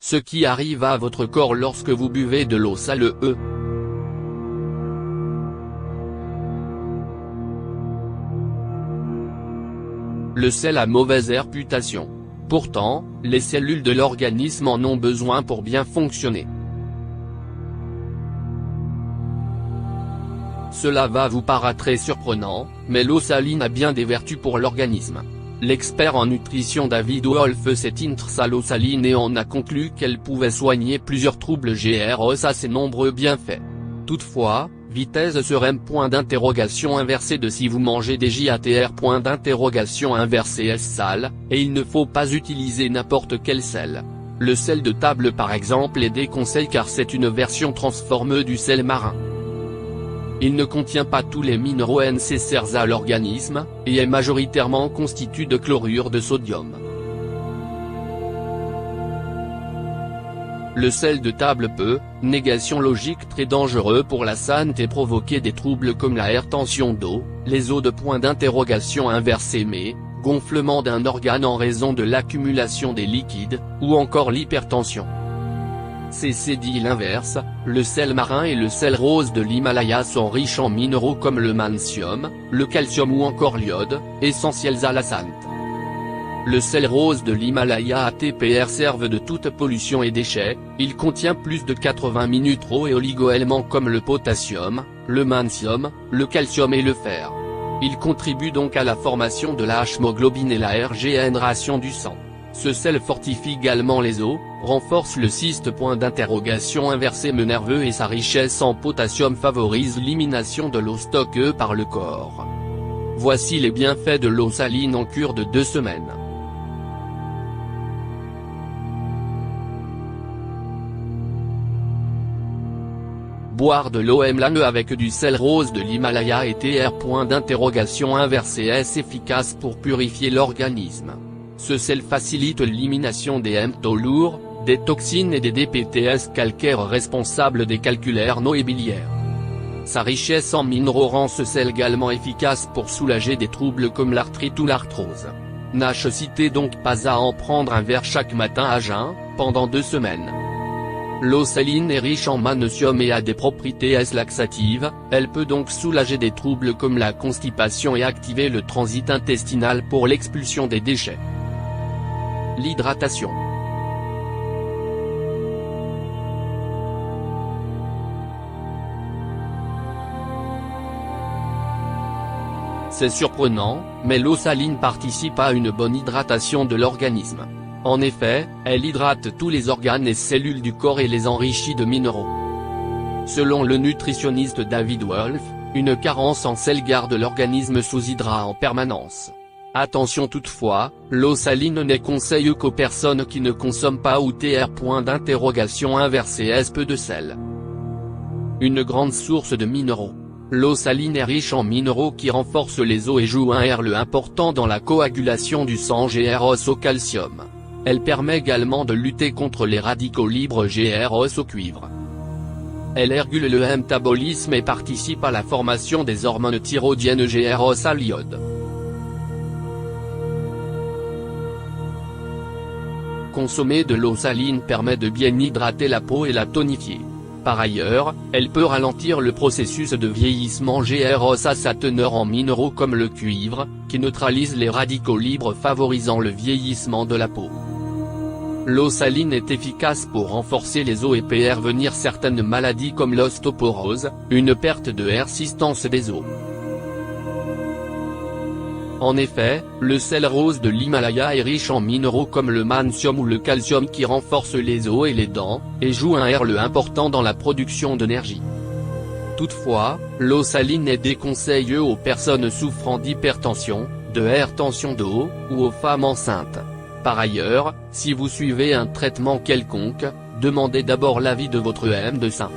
ce qui arrive à votre corps lorsque vous buvez de l'eau sale. Le sel a mauvaise réputation. Pourtant, les cellules de l'organisme en ont besoin pour bien fonctionner. Cela va vous paraître très surprenant, mais l'eau saline a bien des vertus pour l'organisme. L'expert en nutrition David Wolf s'est intéressé à l'eau saline et en a conclu qu'elle pouvait soigner plusieurs troubles grâce à ses nombreux bienfaits. Toutefois, vitesse sur M. Inversé de si vous mangez des JATR. Est sale, et il ne faut pas utiliser n'importe quel sel. Le sel de table par exemple est déconseillé car c'est une version transformée du sel marin. Il ne contient pas tous les minéraux nécessaires à l'organisme, et est majoritairement constitué de chlorure de sodium. Le sel de table peut, négation logique très dangereux pour la santé, provoquer des troubles comme la rétention d'eau, les os de point d'interrogation inversés mais, gonflement d'un organe en raison de l'accumulation des liquides, ou encore l'hypertension. C'est dit l'inverse, le sel marin et le sel rose de l'Himalaya sont riches en minéraux comme le magnésium, le calcium ou encore l'iode, essentiels à la santé. Le sel rose de l'Himalaya ATPR serve de toute pollution et déchets, il contient plus de 80 minéraux et oligo-éléments comme le potassium, le magnésium, le calcium et le fer. Il contribue donc à la formation de la hémoglobine et la régénération du sang. Ce sel fortifie également les os, renforce le système nerveux et sa richesse en potassium favorise l'élimination de l'eau stockée par le corps. Voici les bienfaits de l'eau saline en cure de 2 semaines. Boire de l'eau lane avec du sel rose de l'Himalaya et est efficace pour purifier l'organisme. Ce sel facilite l'élimination des métaux lourds, des toxines et des DPTS calcaires responsables des calculaires biliaires. Sa richesse en minéraux rend ce sel également efficace pour soulager des troubles comme l'arthrite ou l'arthrose. N'hésitez donc pas à en prendre un verre chaque matin à jeun, pendant 2 semaines. L'eau saline est riche en magnésium et a des propriétés laxatives, elle peut donc soulager des troubles comme la constipation et activer le transit intestinal pour l'expulsion des déchets. L'hydratation. C'est surprenant, mais l'eau saline participe à une bonne hydratation de l'organisme. En effet, elle hydrate tous les organes et cellules du corps et les enrichit de minéraux. Selon le nutritionniste David Wolf, une carence en sel garde l'organisme sous hydrate en permanence. Attention toutefois, l'eau saline n'est conseillée qu'aux personnes qui ne consomment pas ou peu de sel. Une grande source de minéraux. L'eau saline est riche en minéraux qui renforcent les os et joue un rôle important dans la coagulation du sang grâce au calcium. Elle permet également de lutter contre les radicaux libres grâce au cuivre. Elle régule le métabolisme et participe à la formation des hormones thyroïdiennes grâce à l'iode. Consommer de l'eau saline permet de bien hydrater la peau et la tonifier. Par ailleurs, elle peut ralentir le processus de vieillissement grâce à sa teneur en minéraux comme le cuivre, qui neutralise les radicaux libres favorisant le vieillissement de la peau. L'eau saline est efficace pour renforcer les os et prévenir certaines maladies comme l'ostéoporose, une perte de résistance des os. En effet, le sel rose de l'Himalaya est riche en minéraux comme le magnésium ou le calcium qui renforcent les os et les dents, et joue un rôle important dans la production d'énergie. Toutefois, l'eau saline est déconseillée aux personnes souffrant d'hypertension, de rétention d'eau, ou aux femmes enceintes. Par ailleurs, si vous suivez un traitement quelconque, demandez d'abord l'avis de votre médecin.